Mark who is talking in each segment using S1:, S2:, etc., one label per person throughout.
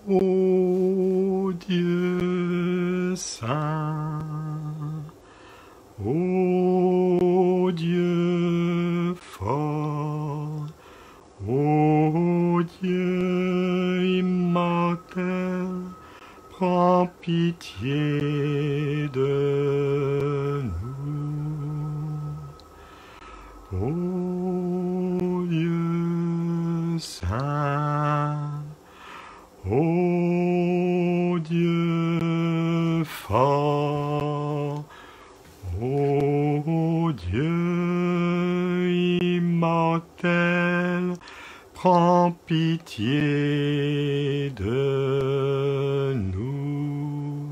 S1: Ô Dieu saint, ô Dieu fort, ô Dieu immortel, prends pitié de nous. Ô Dieu saint, ô Dieu fort, ô Dieu immortel, prends pitié de nous.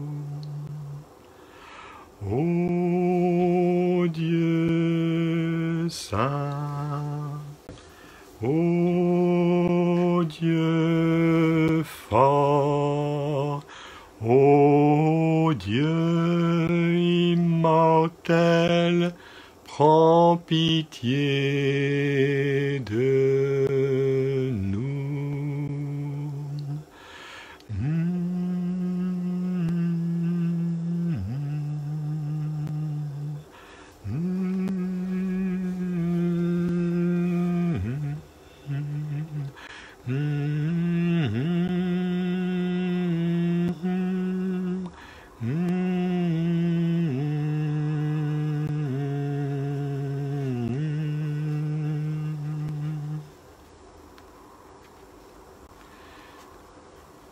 S1: Ô Dieu saint, ô Dieu fort, ô Dieu immortel, prends pitié de nous.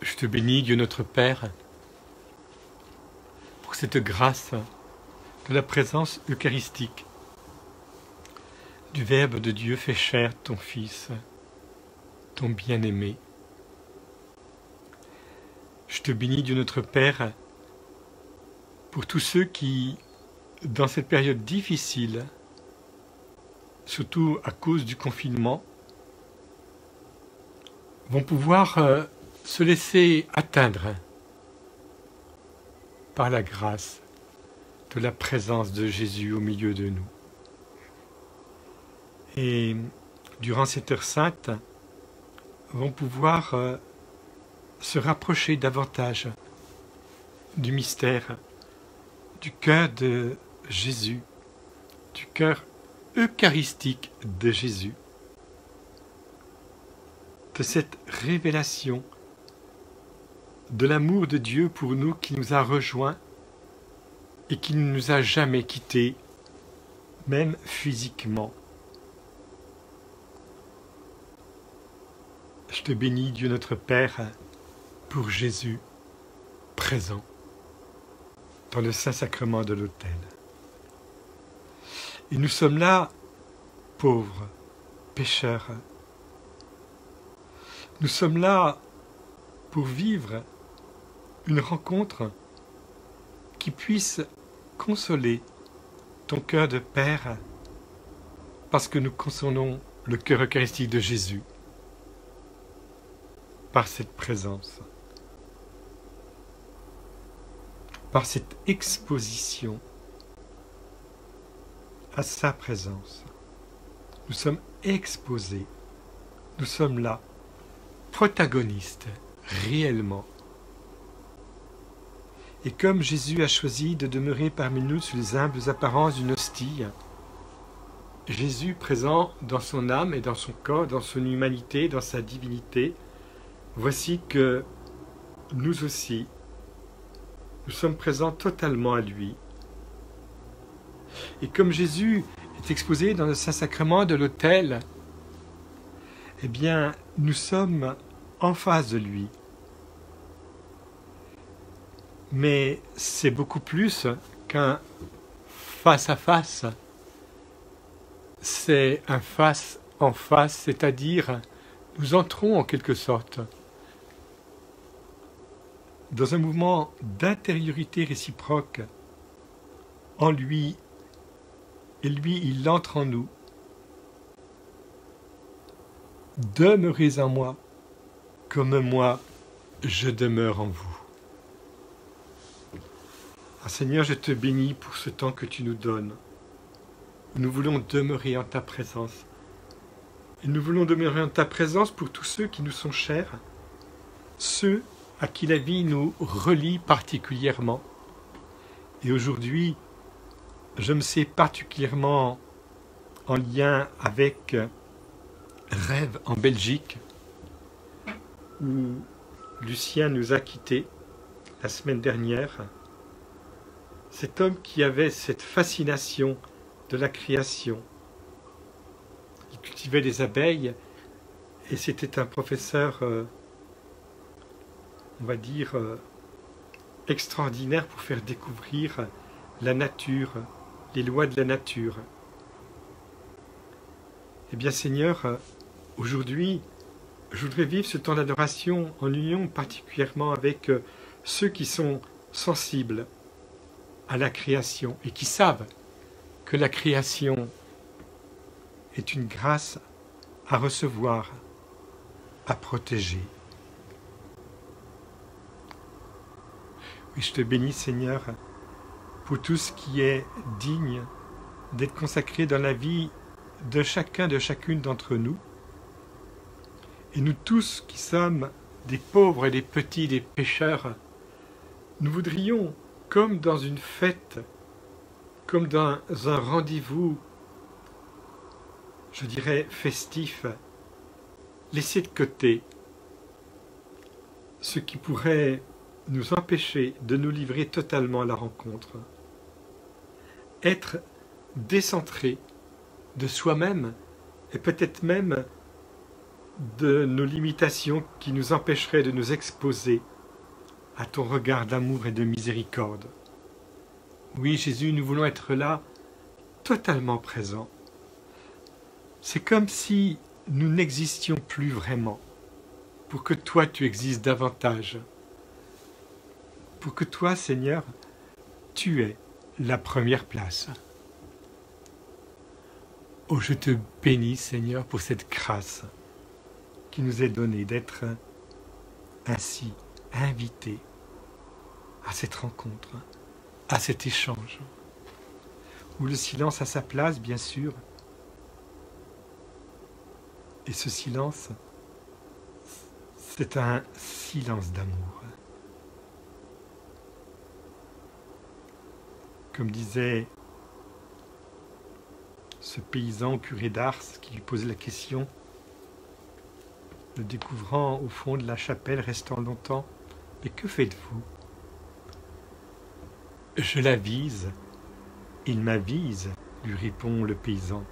S1: Je te bénis, Dieu notre Père, pour cette grâce de la présence eucharistique, du Verbe de Dieu fait chair, ton Fils, ton bien-aimé. Je te bénis, Dieu notre Père, pour tous ceux qui, dans cette période difficile, surtout à cause du confinement, vont pouvoir se laisser atteindre par la grâce de la présence de Jésus au milieu de nous. Et durant cette heure sainte, vont pouvoir se rapprocher davantage du mystère, du cœur de Jésus, du cœur eucharistique de Jésus, de cette révélation de l'amour de Dieu pour nous qui nous a rejoints et qui ne nous a jamais quittés, même physiquement. Je te bénis, Dieu notre Père, pour Jésus présent dans le Saint-Sacrement de l'autel. Et nous sommes là, pauvres, pécheurs. Nous sommes là pour vivre une rencontre qui puisse consoler ton cœur de Père, parce que nous consolons le cœur eucharistique de Jésus par cette présence, par cette exposition à sa présence. Nous sommes exposés, nous sommes là, protagonistes, réellement. Et comme Jésus a choisi de demeurer parmi nous sous les humbles apparences d'une hostie, Jésus présent dans son âme et dans son corps, dans son humanité, dans sa divinité, voici que nous aussi, nous sommes présents totalement à lui. Et comme Jésus est exposé dans le Saint-Sacrement de l'autel, eh bien, nous sommes en face de lui. Mais c'est beaucoup plus qu'un face-à-face. C'est un face en face, c'est-à-dire nous entrons en quelque sorte dans un mouvement d'intériorité réciproque en lui, et lui, il entre en nous. Demeurez en moi, comme moi, je demeure en vous. Ah, Seigneur, je te bénis pour ce temps que tu nous donnes. Nous voulons demeurer en ta présence. Et nous voulons demeurer en ta présence pour tous ceux qui nous sont chers, ceux à qui la vie nous relie particulièrement. Et aujourd'hui, je me sais particulièrement en lien avec Rêve en Belgique, où Lucien nous a quittés la semaine dernière. Cet homme qui avait cette fascination de la création. Il cultivait des abeilles et c'était un professeur, on va dire, extraordinaire pour faire découvrir la nature, les lois de la nature. Eh bien Seigneur, aujourd'hui, je voudrais vivre ce temps d'adoration en union particulièrement avec ceux qui sont sensibles à la création et qui savent que la création est une grâce à recevoir, à protéger. Oui, je te bénis Seigneur pour tout ce qui est digne d'être consacré dans la vie de chacun, de chacune d'entre nous. Et nous tous qui sommes des pauvres et des petits, des pécheurs, nous voudrions, comme dans une fête, comme dans un rendez-vous, je dirais festif, laisser de côté ce qui pourrait nous empêcher de nous livrer totalement à la rencontre. Être décentré de soi-même et peut-être même de nos limitations qui nous empêcheraient de nous exposer à ton regard d'amour et de miséricorde. Oui, Jésus, nous voulons être là, totalement présents. C'est comme si nous n'existions plus vraiment, pour que toi tu existes davantage, pour que toi, Seigneur, tu aies la première place. Oh, je te bénis, Seigneur, pour cette grâce qui nous est donnée d'être ainsi invités à cette rencontre, à cet échange, où le silence a sa place, bien sûr, et ce silence, c'est un silence d'amour. Comme disait ce paysan au curé d'Ars qui lui posait la question, le découvrant au fond de la chapelle, restant longtemps, « Mais que faites-vous » ? « Je l'avise, il m'avise, » lui répond le paysan.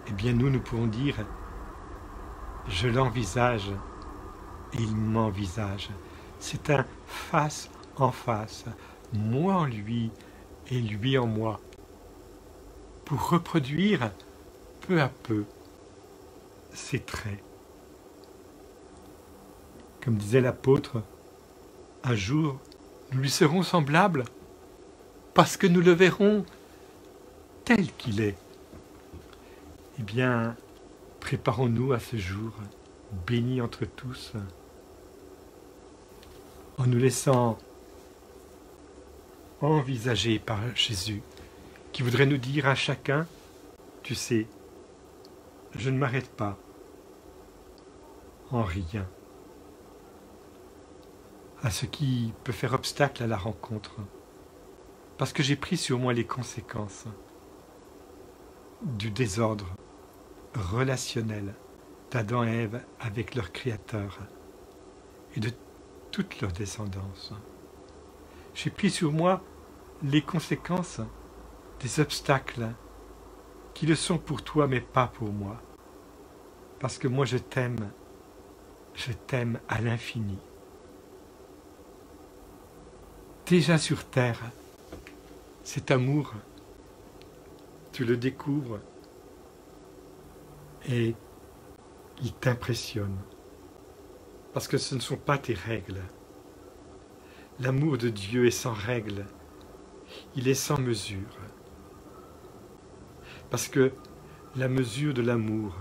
S1: Eh bien nous pouvons dire « Je l'envisage, il m'envisage ». C'est un face en face, moi en lui et lui en moi, pour reproduire peu à peu ses traits. Comme disait l'apôtre, un jour, nous lui serons semblables parce que nous le verrons tel qu'il est. Eh bien, préparons-nous à ce jour, béni entre tous, en nous laissant envisager par Jésus, qui voudrait nous dire à chacun, tu sais, je ne m'arrête pas en rien à ce qui peut faire obstacle à la rencontre, parce que j'ai pris sur moi les conséquences du désordre relationnel d'Adam et Ève avec leur Créateur et de toute leur descendance. J'ai pris sur moi les conséquences des obstacles qui le sont pour toi mais pas pour moi, parce que moi je t'aime à l'infini. Déjà sur terre, cet amour, tu le découvres et il t'impressionne. Parce que ce ne sont pas tes règles. L'amour de Dieu est sans règles. Il est sans mesure. Parce que la mesure de l'amour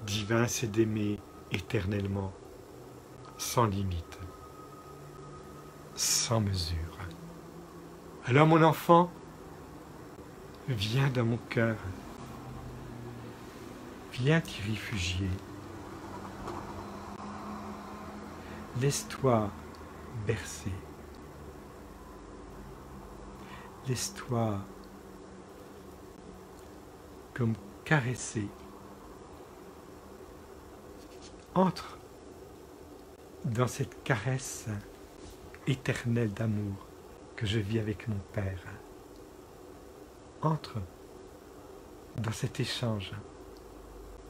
S1: divin, c'est d'aimer éternellement, sans limite, sans mesure. Alors mon enfant, viens dans mon cœur. Viens t'y réfugier. Laisse-toi bercer. Laisse-toi comme caresser. Entre dans cette caresse éternelle d'amour que je vis avec mon Père. Entre dans cet échange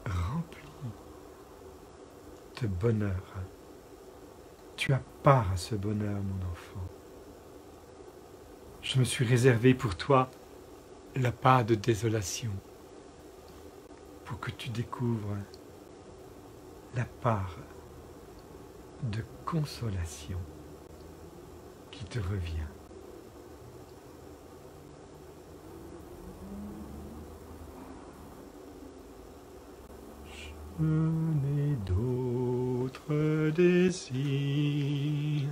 S1: rempli de bonheur. Tu as part à ce bonheur, mon enfant. Je me suis réservé pour toi la part de désolation, pour que tu découvres la part de consolation qui te revient. Je n'ai d'autre désir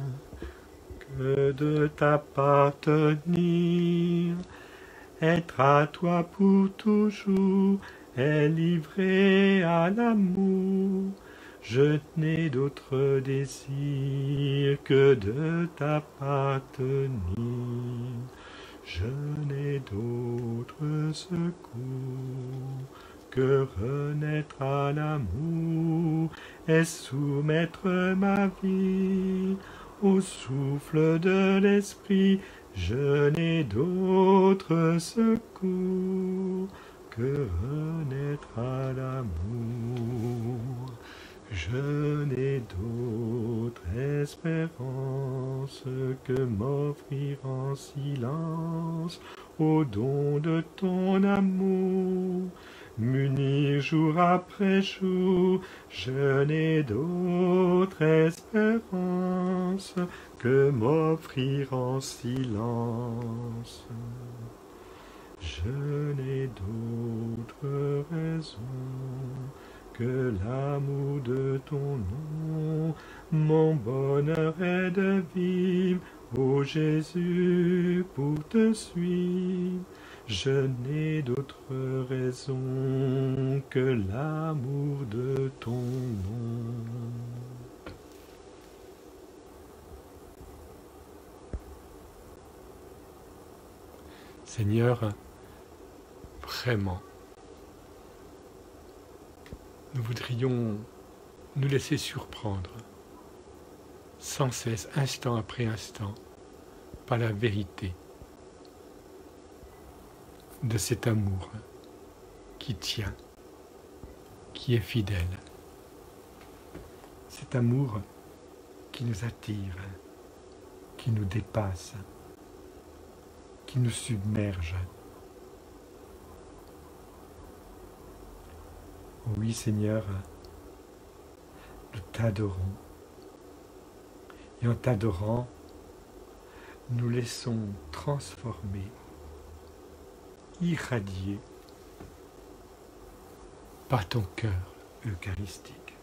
S1: que de t'appartenir, être à toi pour toujours et livré à l'amour. Je n'ai d'autre désir que de t'appartenir. Je n'ai d'autre secours que renaître à l'amour et soumettre ma vie au souffle de l'esprit. Je n'ai d'autre secours que renaître à l'amour. Je n'ai d'autre espérance que m'offrir en silence au don de ton amour. M'unir jour après jour, je n'ai d'autre espérance que m'offrir en silence. Je n'ai d'autre raison que l'amour de ton nom. Mon bonheur est de vivre, ô Jésus, pour te suivre. Je n'ai d'autre raison que l'amour de ton nom. Seigneur, vraiment, nous voudrions nous laisser surprendre, sans cesse, instant après instant, par la vérité de cet amour qui tient, qui est fidèle. Cet amour qui nous attire, qui nous dépasse, qui nous submerge. Oui, Seigneur, nous t'adorons. Et en t'adorant, nous laissons transformer, irradier par ton cœur eucharistique.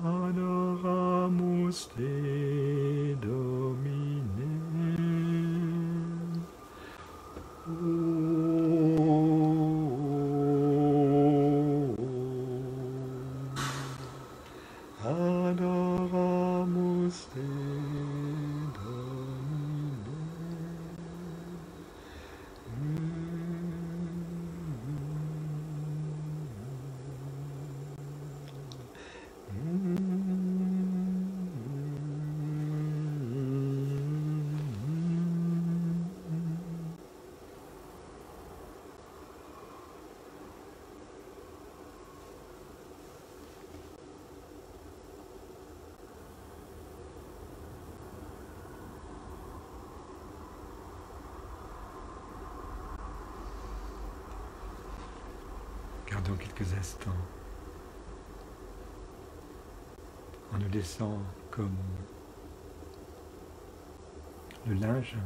S1: Adoramus te, Domine. Adoramus te, Domine. dans quelques instants, en nous laissant comme le linge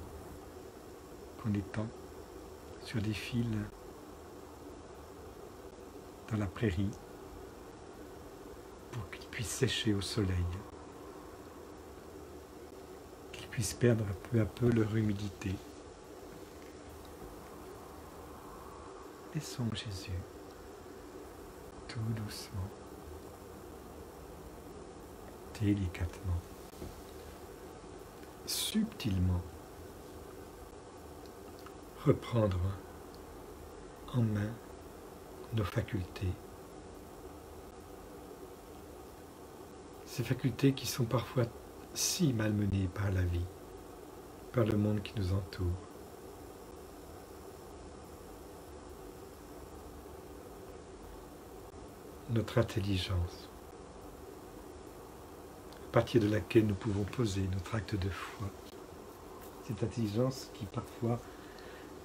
S1: qu'on étend sur des fils dans la prairie pour qu'il puisse sécher au soleil, qu'il puisse perdre peu à peu leur humidité. Laissons Jésus tout doucement, délicatement, subtilement reprendre en main nos facultés. Ces facultés qui sont parfois si malmenées par la vie, par le monde qui nous entoure. Notre intelligence, à partir de laquelle nous pouvons poser notre acte de foi. Cette intelligence qui parfois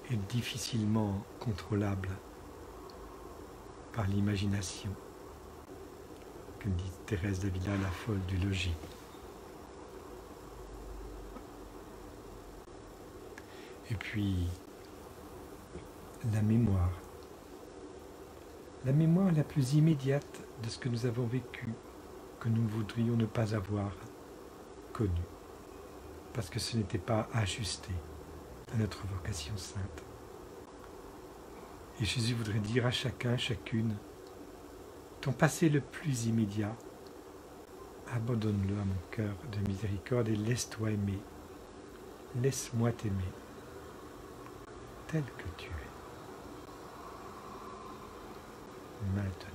S1: est difficilement contrôlable par l'imagination, comme dit Thérèse d'Avila, la folle du logis. Et puis, la mémoire la plus immédiate de ce que nous avons vécu, que nous voudrions ne pas avoir connu, parce que ce n'était pas ajusté à notre vocation sainte. Et Jésus voudrait dire à chacun, chacune, ton passé le plus immédiat, abandonne-le à mon cœur de miséricorde et laisse-toi aimer. Laisse-moi t'aimer, tel que tu es. Maintenant.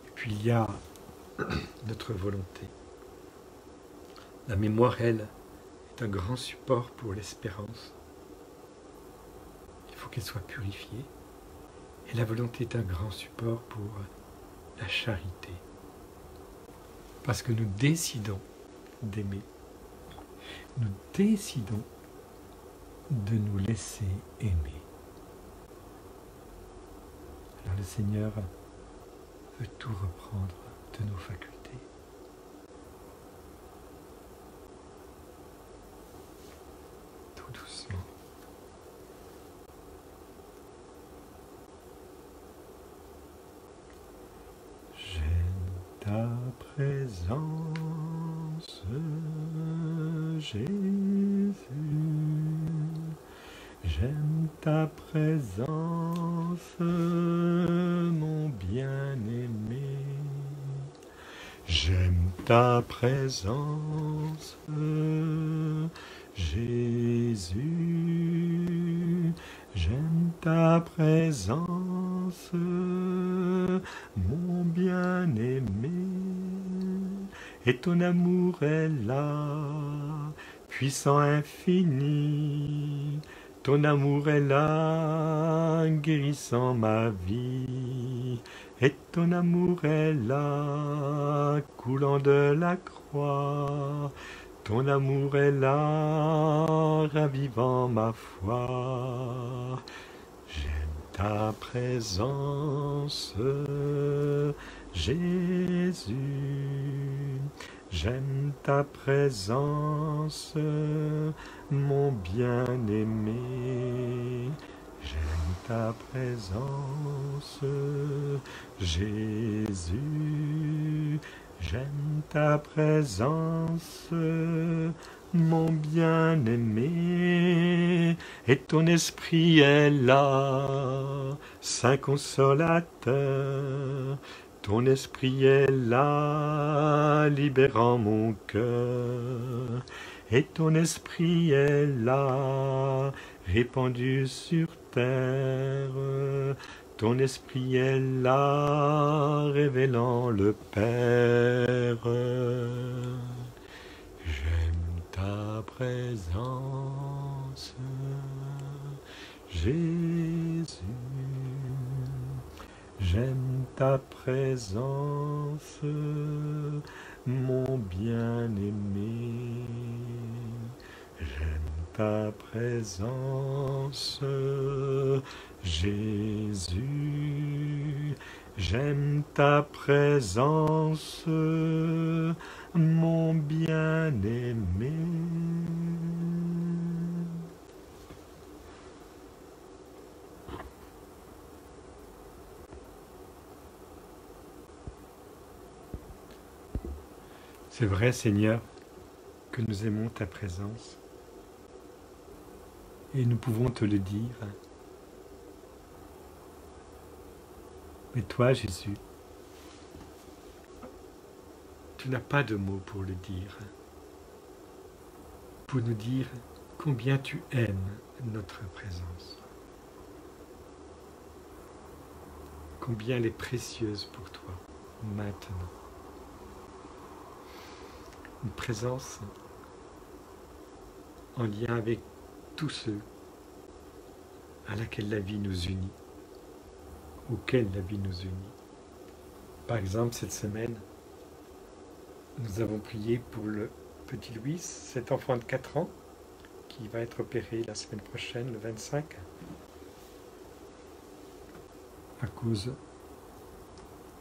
S1: Et puis il y a notre volonté. La mémoire, elle, est un grand support pour l'espérance. Il faut qu'elle soit purifiée. Et la volonté est un grand support pour la charité. Parce que nous décidons d'aimer. Nous décidons de nous laisser aimer. Alors le Seigneur veut tout reprendre de nos facultés. Tout doucement. J'aime ta présence, Jésus. J'aime ta présence, mon bien-aimé. J'aime ta présence, Jésus. J'aime ta présence, mon bien-aimé. Et ton amour est là, puissant infini. Ton amour est là, guérissant ma vie. Et ton amour est là, coulant de la croix. Ton amour est là, ravivant ma foi. J'aime ta présence, Jésus. J'aime ta présence, mon bien-aimé. J'aime ta présence, Jésus. J'aime ta présence, mon bien-aimé. Et ton esprit est là, Saint Consolateur. Ton esprit est là, libérant mon cœur. Et ton esprit est là, répandu sur terre. Ton esprit est là, révélant le Père. J'aime ta présence, Jésus. J'aime ta présence, mon bien-aimé. J'aime ta présence, Jésus. J'aime ta présence, mon bien-aimé. C'est vrai, Seigneur, que nous aimons ta présence et nous pouvons te le dire. Mais toi, Jésus, tu n'as pas de mots pour le dire, pour nous dire combien tu aimes notre présence, combien elle est précieuse pour toi maintenant. Une présence en lien avec tous ceux à laquelle la vie nous unit, auxquels la vie nous unit. Par exemple, cette semaine, nous avons prié pour le petit Louis, cet enfant de 4 ans, qui va être opéré la semaine prochaine, le 25, à cause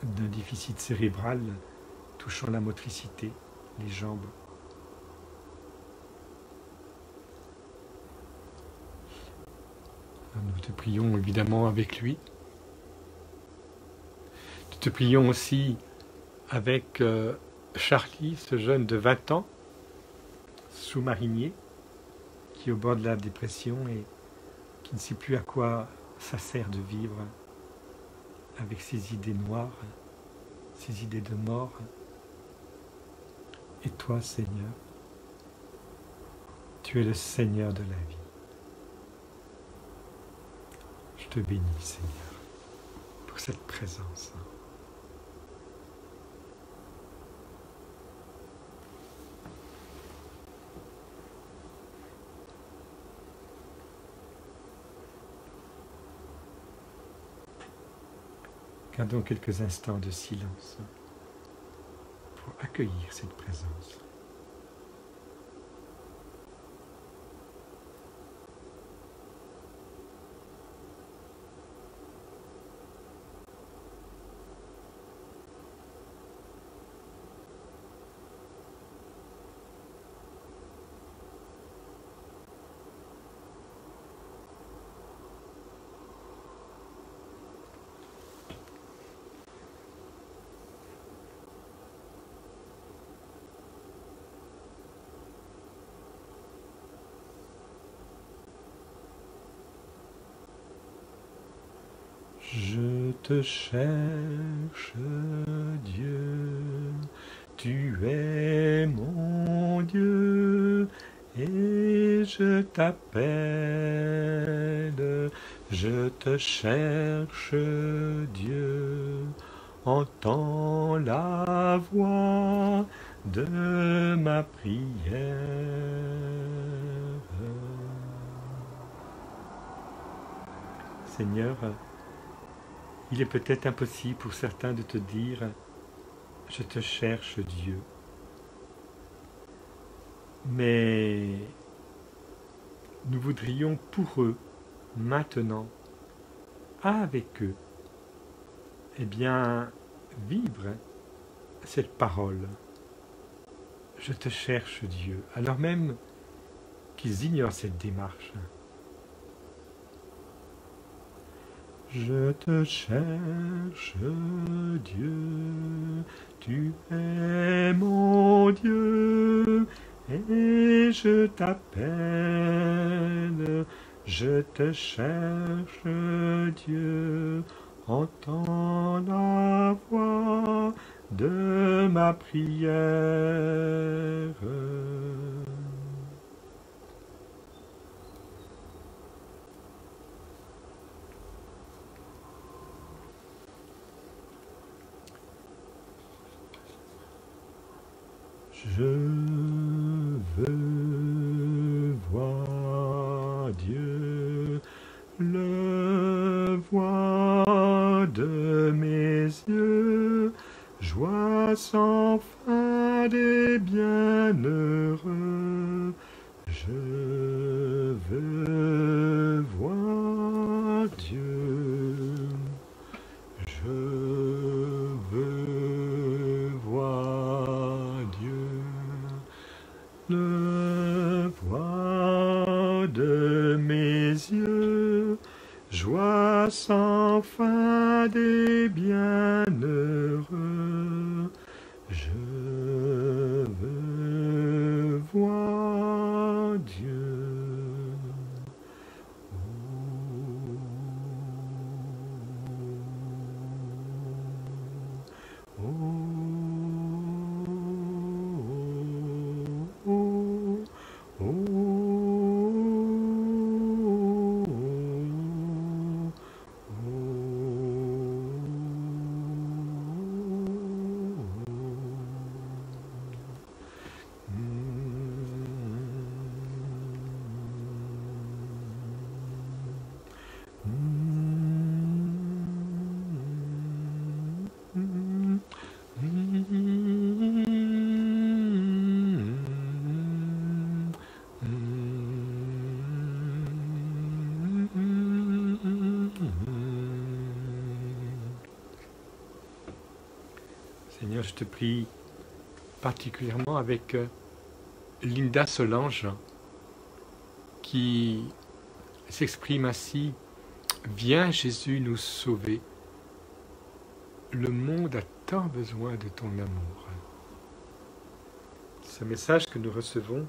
S1: d'un déficit cérébral touchant la motricité, les jambes. Nous te prions évidemment avec lui. Nous te prions aussi avec Charlie, ce jeune de 20 ans, sous-marinier, qui est au bord de la dépression et qui ne sait plus à quoi ça sert de vivre avec ses idées noires, ses idées de mort. Et toi, Seigneur, tu es le Seigneur de la vie. Je te bénis, Seigneur, pour cette présence. Gardons quelques instants de silence pour accueillir cette présence. Je te cherche, Dieu, tu es mon Dieu, et je t'appelle, je te cherche, Dieu, entends la voix de ma prière. Seigneur, il est peut-être impossible pour certains de te dire « Je te cherche, Dieu ». Mais nous voudrions pour eux, maintenant, avec eux, eh bien, vivre cette parole. Je te cherche, Dieu, alors même qu'ils ignorent cette démarche. Je te cherche, Dieu, tu es mon Dieu, et je t'appelle, je te cherche, Dieu, entends la voix de ma prière. Je veux voir Dieu, le voir de mes yeux, joie sans fin des bienheureux. Je veux voir Dieu, je veux voir Dieu, le voir de mes yeux, joie sans fin des bienheureux, je veux voir Dieu. Oh, oh, oh, Seigneur, je te prie particulièrement avec Linda Solange qui s'exprime ainsi: viens Jésus nous sauver, le monde a tant besoin de ton amour. Ce message que nous recevons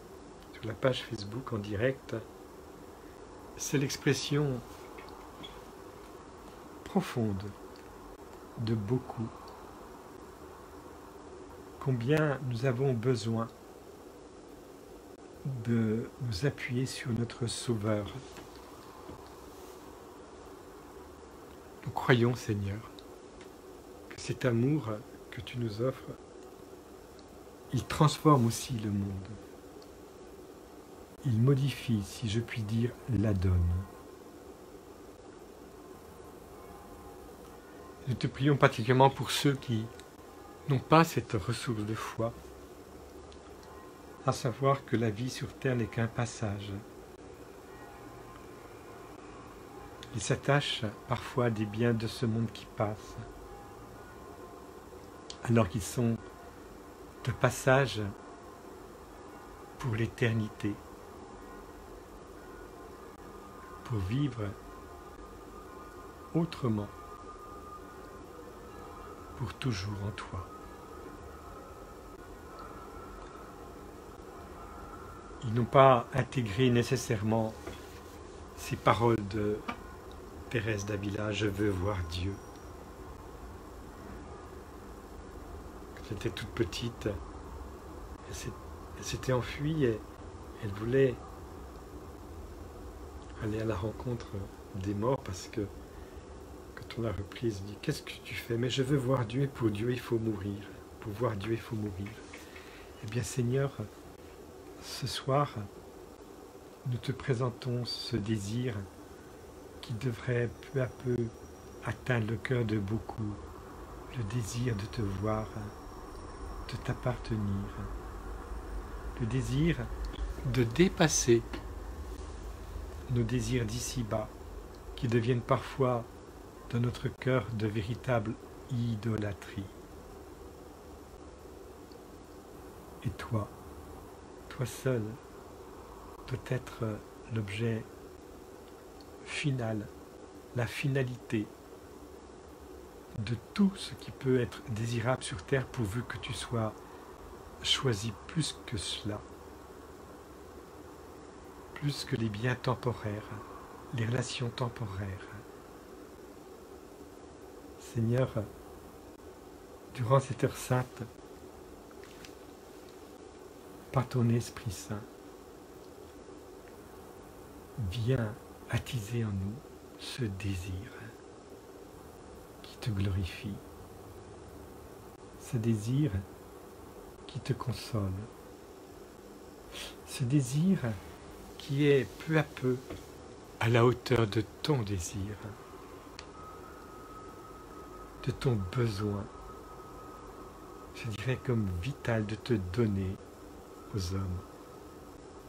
S1: sur la page Facebook en direct, c'est l'expression profonde de beaucoup. Combien nous avons besoin de nous appuyer sur notre Sauveur. Nous croyons, Seigneur, que cet amour que tu nous offres, il transforme aussi le monde. Il modifie, si je puis dire, la donne. Nous te prions particulièrement pour ceux qui n'ont pas cette ressource de foi, à savoir que la vie sur terre n'est qu'un passage. Ils s'attachent parfois à des biens de ce monde qui passent, alors qu'ils sont de passage pour l'éternité, pour vivre autrement, pour toujours en toi. Ils n'ont pas intégré nécessairement ces paroles de Thérèse d'Avila, je veux voir Dieu. Quand elle était toute petite, elle s'était enfuie et elle voulait aller à la rencontre des morts parce que quand on l'a reprise, elle dit, qu'est-ce que tu fais? Mais je veux voir Dieu et pour Dieu il faut mourir. Pour voir Dieu il faut mourir. Eh bien Seigneur, ce soir, nous te présentons ce désir qui devrait peu à peu atteindre le cœur de beaucoup, le désir de te voir, de t'appartenir, le désir de dépasser nos désirs d'ici-bas qui deviennent parfois dans notre cœur de véritable idolâtrie. Et toi seul doit être l'objet final, la finalité de tout ce qui peut être désirable sur terre pourvu que tu sois choisi plus que cela, plus que les biens temporaires, les relations temporaires. Seigneur, durant cette heure sainte, par ton Esprit Saint, viens attiser en nous ce désir qui te glorifie, ce désir qui te console, ce désir qui est peu à peu à la hauteur de ton désir, de ton besoin, je dirais comme vital de te donner aux hommes.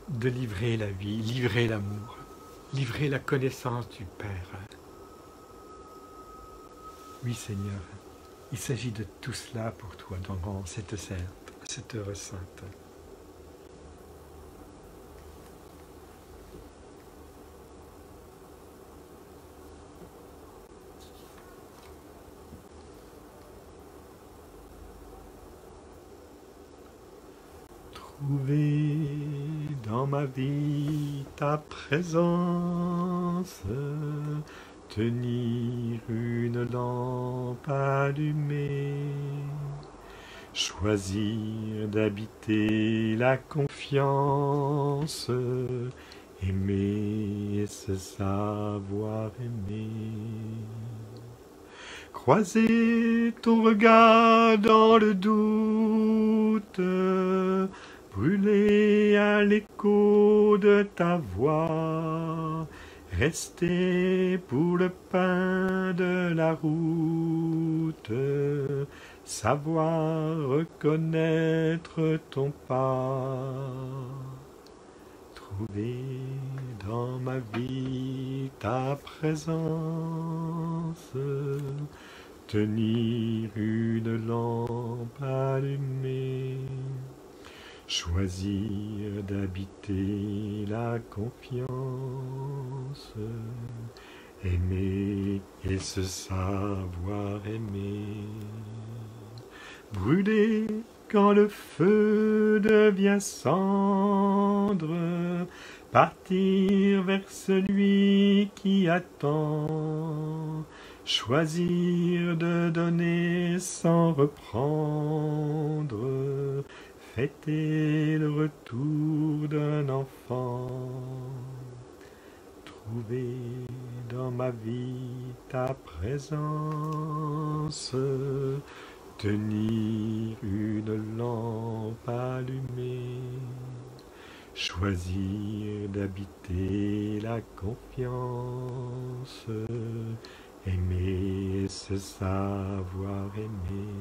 S1: de livrer la vie, livrer l'amour, livrer la connaissance du Père. Oui Seigneur, il s'agit de tout cela pour toi dans cette heure sainte. Trouver dans ma vie ta présence, tenir une lampe allumée, choisir d'habiter la confiance, aimer, se savoir aimer. Croiser ton regard dans le doute, brûler à l'écho de ta voix, rester pour le pain de la route, savoir reconnaître ton pas. Trouver dans ma vie ta présence, tenir une lampe allumée, choisir d'habiter la confiance, aimer et se savoir aimer, brûler quand le feu devient cendre, partir vers celui qui attend, choisir de donner sans reprendre, fêter le retour d'un enfant. Trouver dans ma vie ta présence, tenir une lampe allumée, choisir d'habiter la confiance, aimer, se savoir aimer.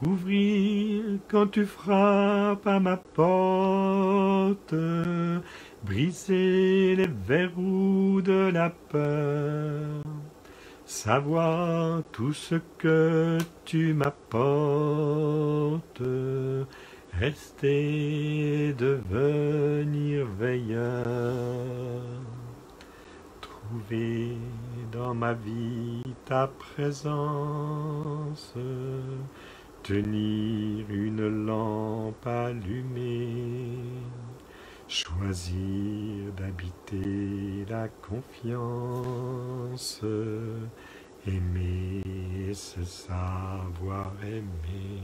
S1: Ouvrir quand tu frappes à ma porte, briser les verrous de la peur, savoir tout ce que tu m'apportes, rester, devenir veilleur. Trouver dans ma vie ta présence, tenir une lampe allumée, choisir d'habiter la confiance, aimer, se savoir aimer.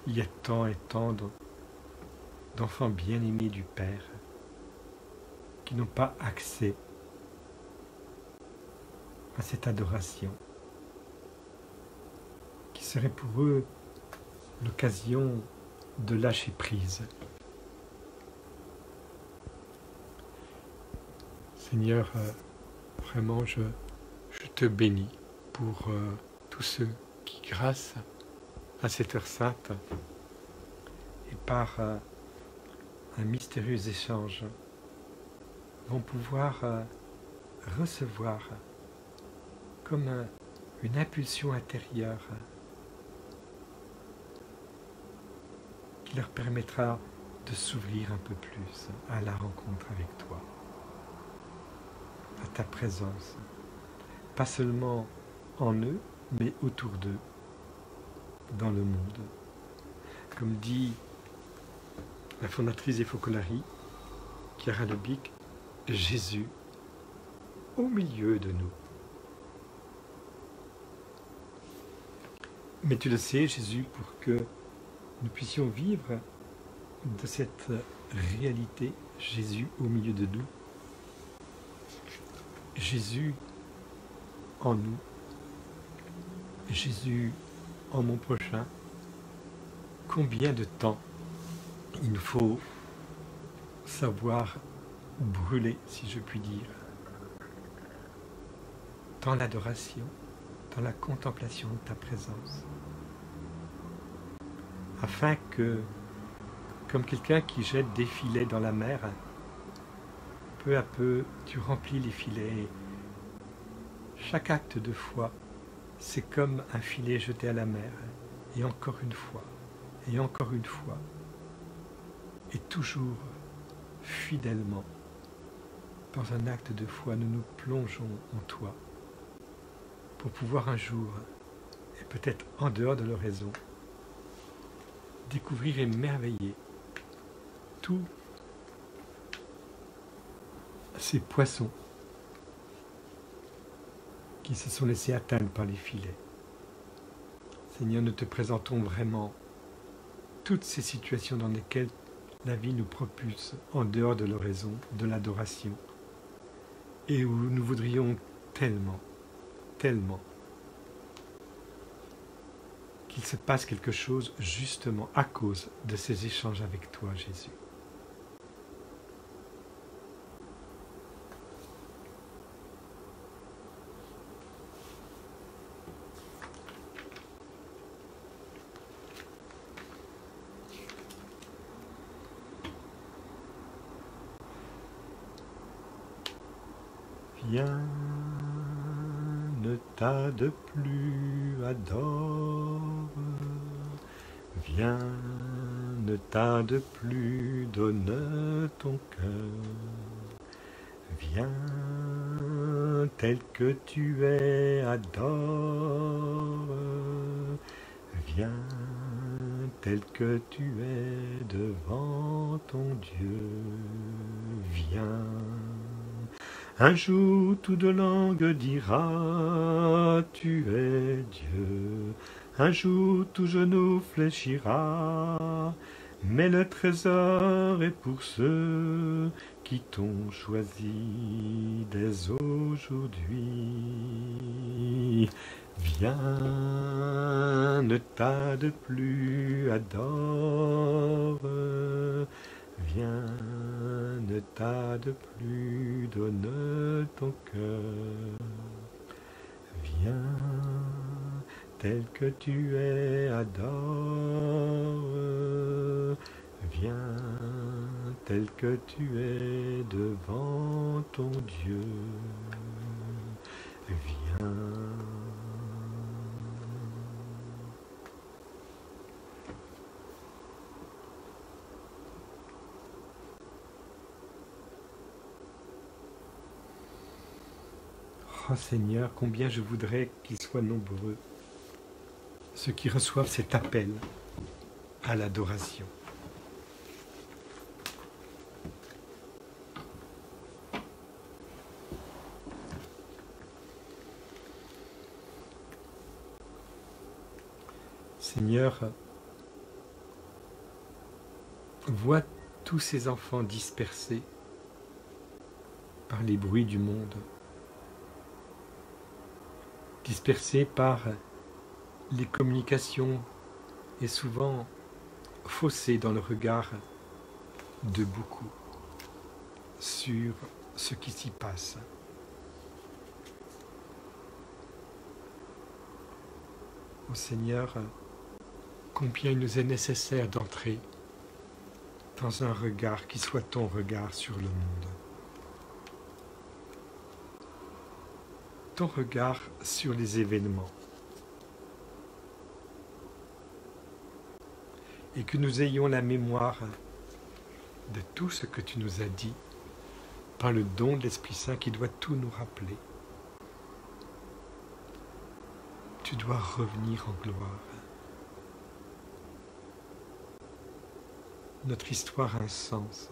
S1: Il y a tant et tant d'enfants bien-aimés du Père qui n'ont pas accès à cette adoration, qui serait pour eux l'occasion de lâcher prise. Seigneur, vraiment je te bénis pour tous ceux qui, grâce à cette heure sainte et par un mystérieux échange, vont pouvoir recevoir comme une impulsion intérieure qui leur permettra de s'ouvrir un peu plus à la rencontre avec toi, à ta présence, pas seulement en eux, mais autour d'eux, dans le monde. Comme dit la fondatrice des Focolari, Chiara Lebic, Jésus au milieu de nous. Mais tu le sais, Jésus, pour que nous puissions vivre de cette réalité, Jésus au milieu de nous, Jésus en nous, Jésus en mon prochain, combien de temps il nous faut savoir brûler, si je puis dire, dans l'adoration, dans la contemplation de ta présence, afin que, comme quelqu'un qui jette des filets dans la mer, peu à peu, tu remplis les filets. Chaque acte de foi, c'est comme un filet jeté à la mer, et encore une fois, et encore une fois, et toujours fidèlement, dans un acte de foi, nous nous plongeons en toi, pour pouvoir un jour, et peut-être en dehors de l'horizon, découvrir et émerveiller tous ces poissons qui se sont laissés atteindre par les filets. Seigneur, nous te présentons vraiment toutes ces situations dans lesquelles la vie nous propulse en dehors de l'horizon, de l'adoration, et où nous voudrions tellement, tellement qu'il se passe quelque chose justement à cause de ces échanges avec toi, Jésus. Viens, ne tarde plus, adore. Viens, ne tarde plus, donne ton cœur. Viens, tel que tu es, adore. Viens, tel que tu es devant ton Dieu. Viens. Un jour, toute langue dira, tu es Dieu. Un jour, tout genou fléchira. Mais le trésor est pour ceux qui t'ont choisi dès aujourd'hui. Viens, ne tarde plus, adore. Viens, ne tarde plus, donne ton cœur. Viens, tel que tu es, adore. Viens, tel que tu es devant ton Dieu. Viens. Oh Seigneur, combien je voudrais qu'ils soient nombreux, ceux qui reçoivent cet appel à l'adoration. Seigneur, vois tous ces enfants dispersés par les bruits du monde, dispersés par les communications et souvent faussés dans le regard de beaucoup sur ce qui s'y passe. Ô Seigneur, combien il nous est nécessaire d'entrer dans un regard qui soit ton regard sur le monde. Ton regard sur les événements. Et que nous ayons la mémoire de tout ce que tu nous as dit par le don de l'Esprit Saint qui doit tout nous rappeler. Tu dois revenir en gloire. Notre histoire a un sens.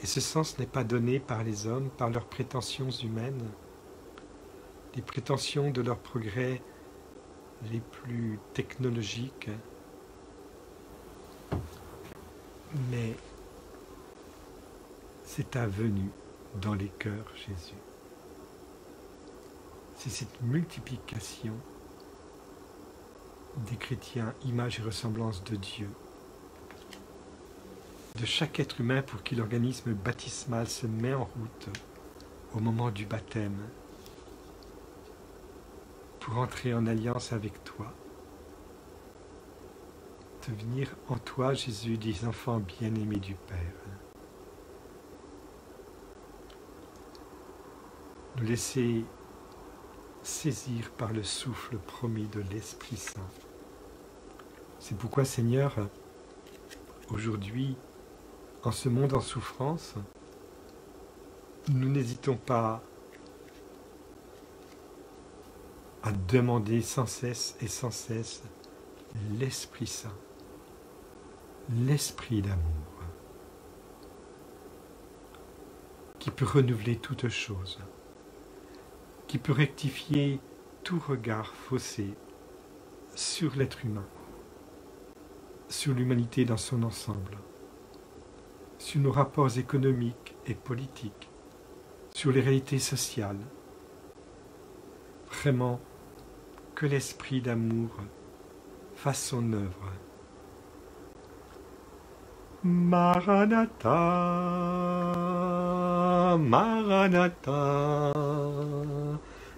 S1: Et ce sens n'est pas donné par les hommes, par leurs prétentions humaines, les prétentions de leur progrès les plus technologiques, mais c'est ta venue dans les cœurs, Jésus. C'est cette multiplication des chrétiens, image et ressemblance de Dieu, de chaque être humain pour qui l'organisme baptismal se met en route au moment du baptême, pour entrer en alliance avec toi, devenir en toi, Jésus, des enfants bien-aimés du Père. Nous laisser saisir par le souffle promis de l'Esprit Saint. C'est pourquoi, Seigneur, aujourd'hui, en ce monde en souffrance, nous n'hésitons pas à demander sans cesse et sans cesse l'Esprit Saint, l'Esprit d'amour, qui peut renouveler toutes choses, qui peut rectifier tout regard faussé sur l'être humain, sur l'humanité dans son ensemble, sur nos rapports économiques et politiques, sur les réalités sociales. Vraiment, que l'esprit d'amour fasse son œuvre. Maranatha, Maranatha,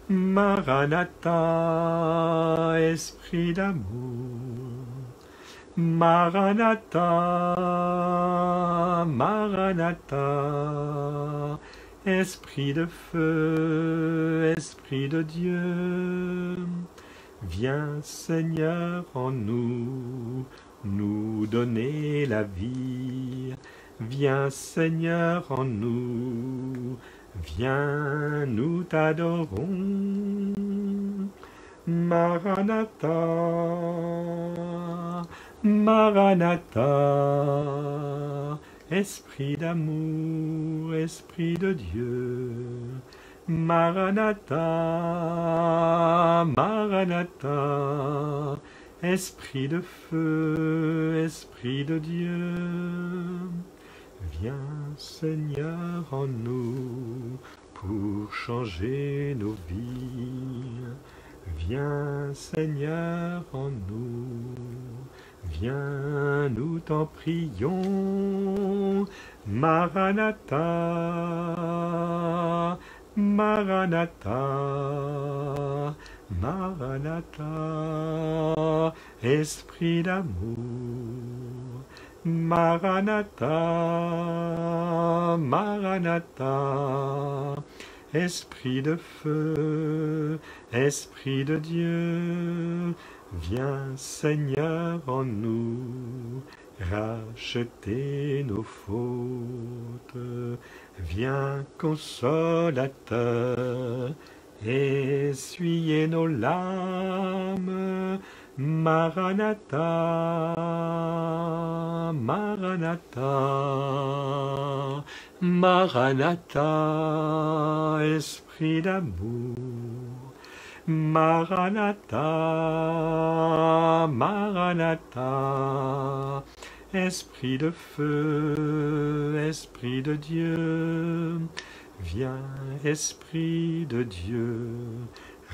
S1: Maranatha, esprit d'amour. Maranatha, Maranatha, esprit de feu, esprit de Dieu. Viens, Seigneur, en nous, nous donner la vie. Viens, Seigneur, en nous, viens, nous t'adorons. Maranatha, Maranatha, esprit d'amour, esprit de Dieu. Maranatha, Maranatha, esprit de feu, esprit de Dieu. Viens, Seigneur, en nous pour changer nos vies. Viens, Seigneur, en nous. Viens, nous t'en prions. Maranatha, Maranatha, Maranatha, esprit d'amour. Maranatha, Maranatha, esprit de feu, esprit de Dieu. Viens, Seigneur, en nous, racheter nos fautes. Viens, consolateur, essuyer nos larmes. Maranatha, Maranatha, Maranatha, esprit d'amour. Maranatha, Maranatha, esprit de feu, esprit de Dieu. Viens, esprit de Dieu,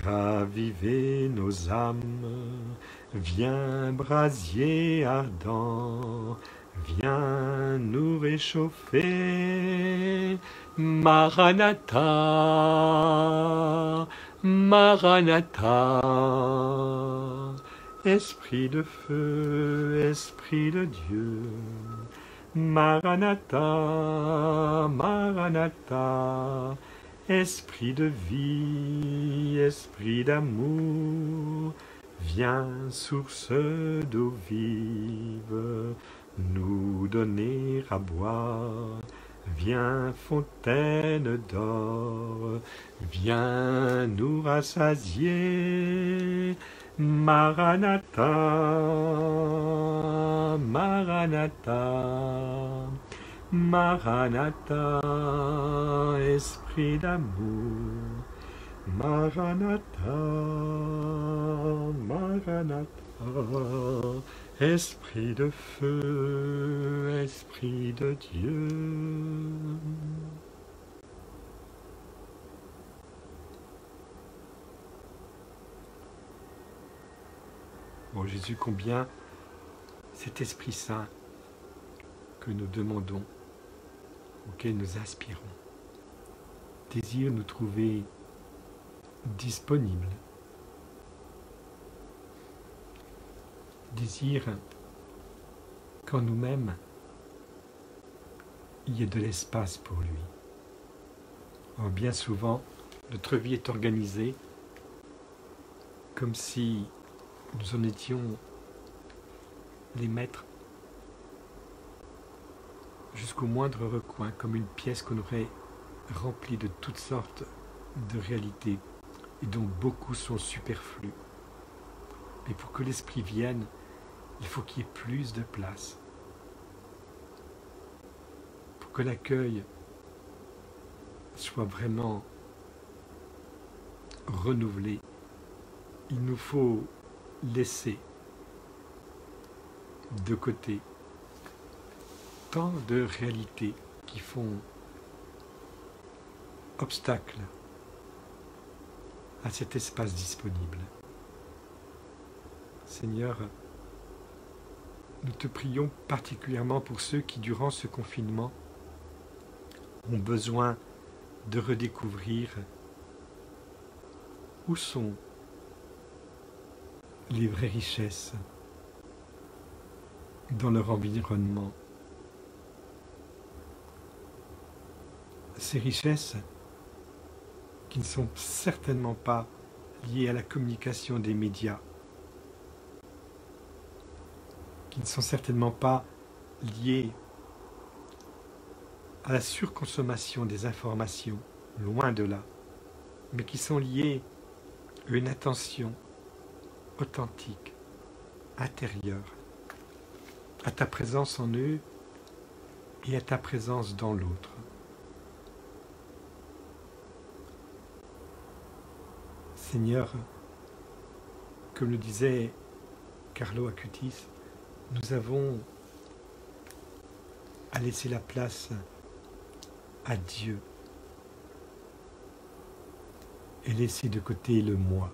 S1: raviver nos âmes. Viens, brasier ardent, viens nous réchauffer. Maranatha, Maranatha, esprit de feu, esprit de Dieu. Maranatha, Maranatha, esprit de vie, esprit d'amour. Viens, source d'eau vive, nous donner à boire. Viens, fontaine d'or, viens nous rassasier. Maranatha, Maranatha, Maranatha, esprit d'amour. Maranatha, Maranatha, Esprit de feu, Esprit de Dieu. Bon Jésus, combien cet Esprit Saint que nous demandons, auquel nous aspirons, désire nous trouver disponibles, désire qu'en nous-mêmes, il y ait de l'espace pour lui. Or, bien souvent, notre vie est organisée comme si nous en étions les maîtres jusqu'au moindre recoin, comme une pièce qu'on aurait remplie de toutes sortes de réalités et dont beaucoup sont superflus. Mais pour que l'esprit vienne, il faut qu'il y ait plus de place. Pour que l'accueil soit vraiment renouvelé, il nous faut laisser de côté tant de réalités qui font obstacle à cet espace disponible. Seigneur, nous te prions particulièrement pour ceux qui, durant ce confinement, ont besoin de redécouvrir où sont les vraies richesses dans leur environnement. Ces richesses qui ne sont certainement pas liées à la communication des médias, qui ne sont certainement pas liées à la surconsommation des informations, loin de là, mais qui sont liées à une attention authentique, intérieure, à ta présence en eux et à ta présence dans l'autre. Seigneur, comme le disait Carlo Acutis, nous avons à laisser la place à Dieu et laisser de côté le moi.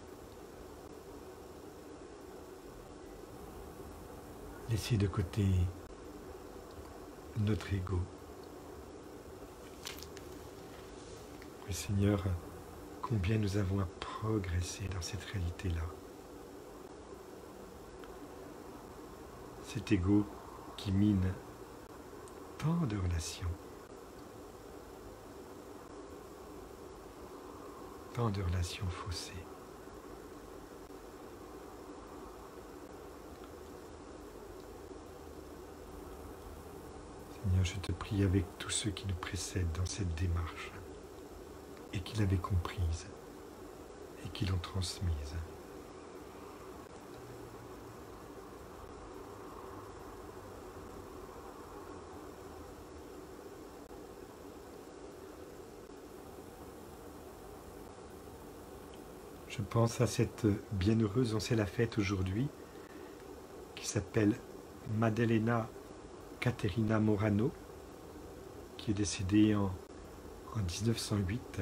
S1: Laisser de côté notre ego. Oui, Seigneur, combien nous avons à progresser dans cette réalité-là. Cet ego qui mine tant de relations, faussées. Seigneur, je te prie avec tous ceux qui nous précèdent dans cette démarche et qui l'avaient comprise et qui l'ont transmise. Je pense à cette bienheureuse, on sait la fête aujourd'hui, qui s'appelle Maddalena Caterina Morano, qui est décédée en 1908.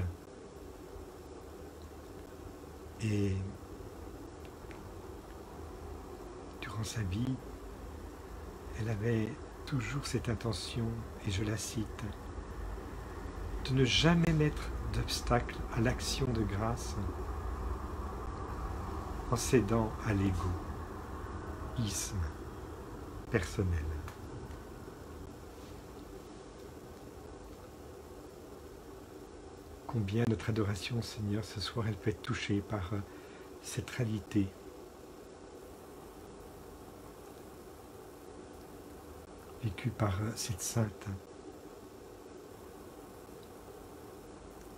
S1: Et durant sa vie, elle avait toujours cette intention, et je la cite, de ne jamais mettre d'obstacle à l'action de grâce en cédant à l'égoïsme personnel. Combien notre adoration, Seigneur, ce soir, elle peut être touchée par cette réalité. Vécue par cette sainte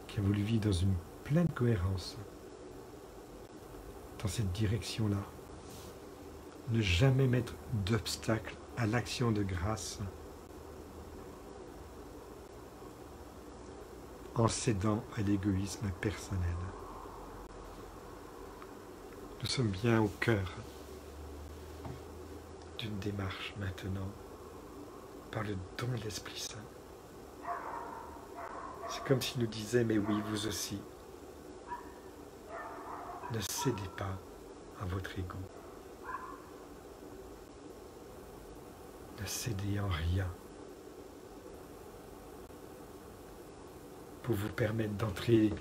S1: qui a voulu vivre dans une pleine cohérence dans cette direction-là. Ne jamais mettre d'obstacle à l'action de grâce en cédant à l'égoïsme personnel. Nous sommes bien au cœur d'une démarche maintenant, par le don de l'Esprit Saint. C'est comme s'il nous disait, mais oui, vous aussi, ne cédez pas à votre ego. Ne cédez en rien pour vous permettre d'entrer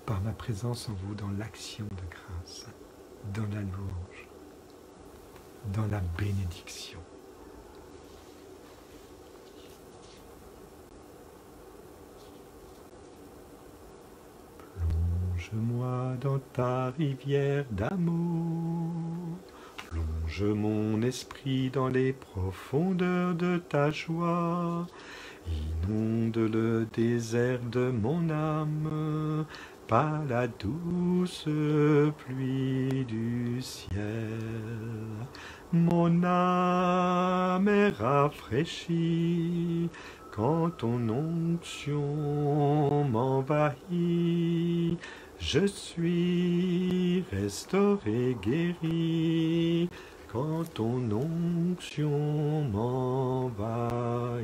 S1: par ma présence en vous dans l'action de grâce, dans la louange, dans la bénédiction. Plonge-moi dans ta rivière d'amour, plonge mon esprit dans les profondeurs de ta joie, inonde le désert de mon âme par la douce pluie du ciel. Mon âme est rafraîchie quand ton onction m'envahit. Je suis restauré, guéri quand ton onction m'envahit.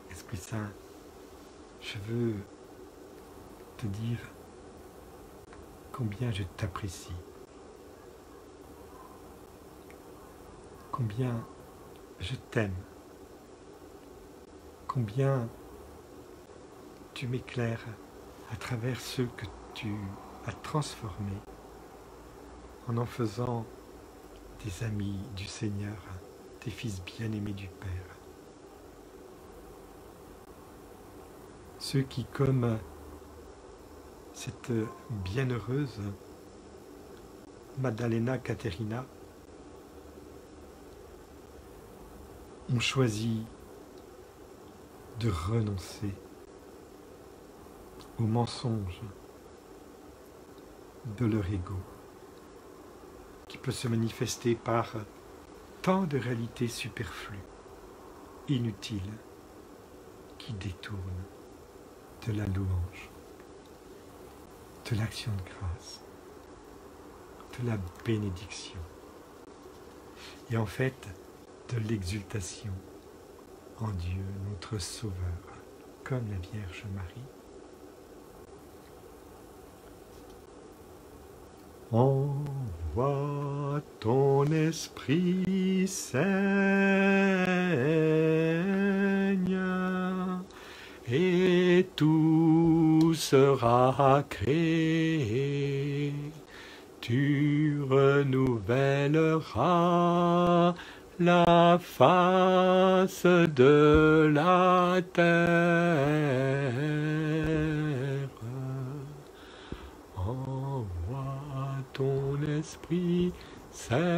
S1: Esprit Saint, je veux te dire combien je t'apprécie, combien je t'aime, combien tu m'éclaires à travers ceux que tu as transformés en faisant des amis du Seigneur, des fils bien-aimés du Père. Ceux qui, comme cette bienheureuse Maddalena Caterina, ont choisi de renoncer au mensonge de leur ego, qui peut se manifester par tant de réalités superflues, inutiles, qui détournent de la louange, de l'action de grâce, de la bénédiction, et en fait de l'exultation en Dieu, notre Sauveur, comme la Vierge Marie. Envoie ton Esprit, Seigneur, et tout sera créé. Tu renouvelleras la face de la terre. Envoie ton Esprit, Seigneur,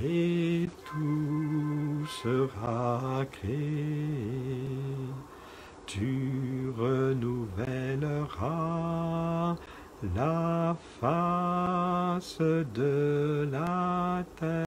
S1: et tout sera créé. Tu renouvelleras la face de la terre.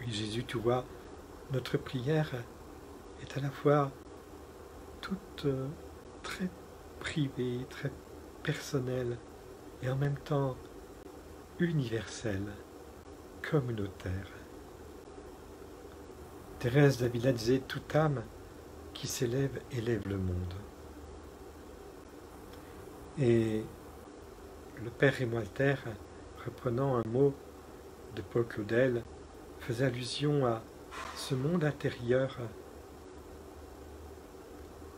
S1: Jésus, tu vois, notre prière est à la fois toute très privée, très personnelle, et en même temps universelle, communautaire. Thérèse d'Avila disait « Toute âme qui s'élève élève le monde ». Et le père Raymond Alter, reprenant un mot de Paul Claudel, faisait allusion à ce monde intérieur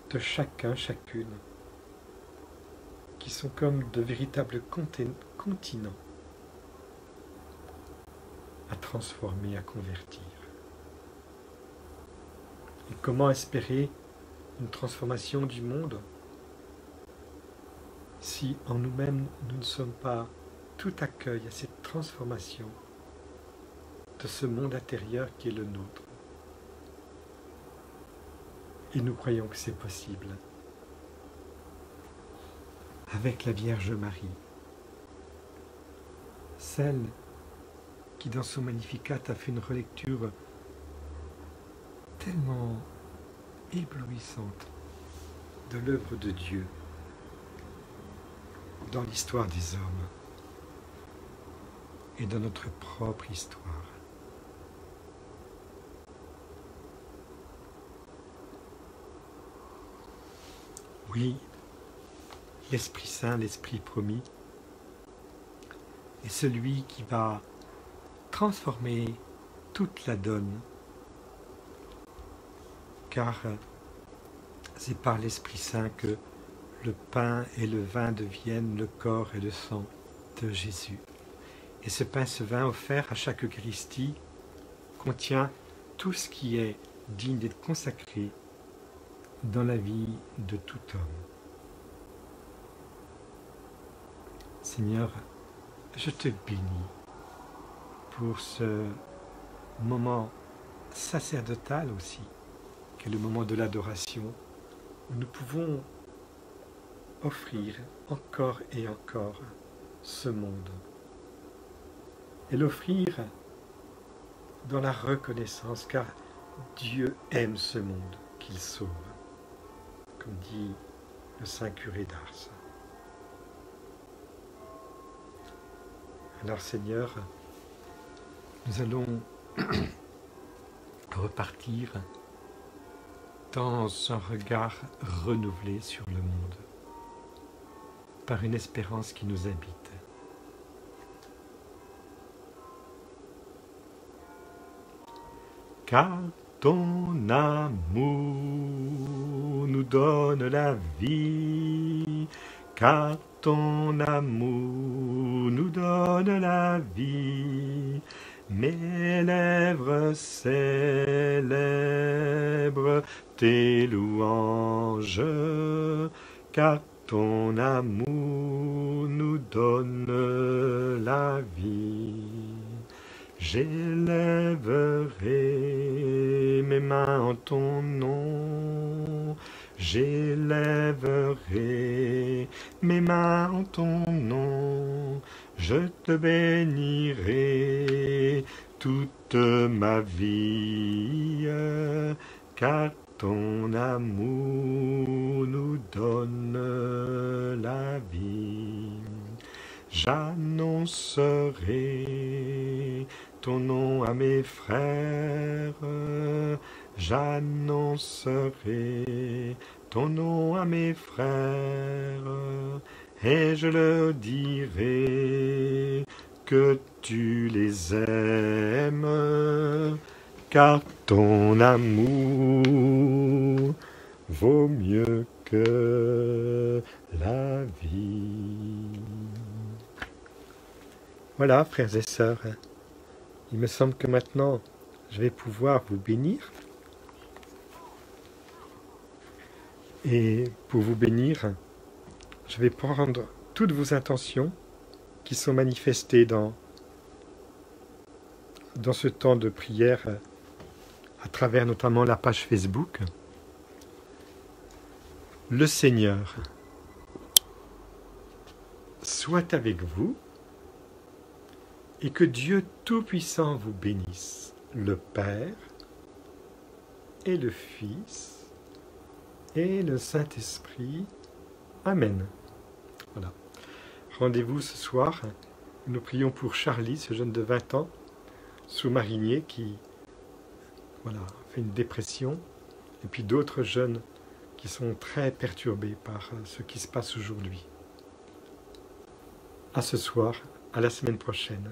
S1: de chacun, chacune, qui sont comme de véritables continents à transformer, à convertir. Et comment espérer une transformation du monde si en nous-mêmes nous ne sommes pas tout accueil à cette transformation de ce monde intérieur qui est le nôtre. Et nous croyons que c'est possible avec la Vierge Marie, celle qui dans son Magnificat a fait une relecture tellement éblouissante de l'œuvre de Dieu dans l'histoire des hommes et dans notre propre histoire. Oui, l'Esprit Saint, l'Esprit promis, est celui qui va transformer toute la donne, car c'est par l'Esprit Saint que le pain et le vin deviennent le corps et le sang de Jésus. Et ce pain, ce vin offert à chaque Eucharistie contient tout ce qui est digne d'être consacré dans la vie de tout homme. Seigneur, je te bénis pour ce moment sacerdotal aussi, qui est le moment de l'adoration, où nous pouvons offrir encore et encore ce monde. Et l'offrir dans la reconnaissance, car Dieu aime ce monde qu'il sauve, comme dit le saint curé d'Ars. Alors Seigneur, nous allons repartir dans un regard renouvelé sur le monde, par une espérance qui nous habite. Car ton amour nous donne la vie, car ton amour nous donne la vie. Mes lèvres célèbrent tes louanges, car ton amour nous donne la vie. J'élèverai mes mains en ton nom, j'élèverai mes mains en ton nom, je te bénirai toute ma vie, car ton amour nous donne la vie. J'annoncerai ton nom à mes frères, j'annoncerai ton nom à mes frères, et je leur dirai que tu les aimes, car ton amour vaut mieux que la vie. Voilà, frères et sœurs, il me semble que maintenant, je vais pouvoir vous bénir. Et pour vous bénir, je vais prendre toutes vos intentions qui sont manifestées dans ce temps de prière à travers notamment la page Facebook. Le Seigneur soit avec vous et que Dieu Tout-Puissant vous bénisse, le Père et le Fils et le Saint-Esprit. Amen. Voilà. Rendez-vous ce soir. Nous prions pour Charlie, ce jeune de 20 ans, sous Marigné, qui fait une dépression, et puis d'autres jeunes qui sont très perturbés par ce qui se passe aujourd'hui. À ce soir, à la semaine prochaine.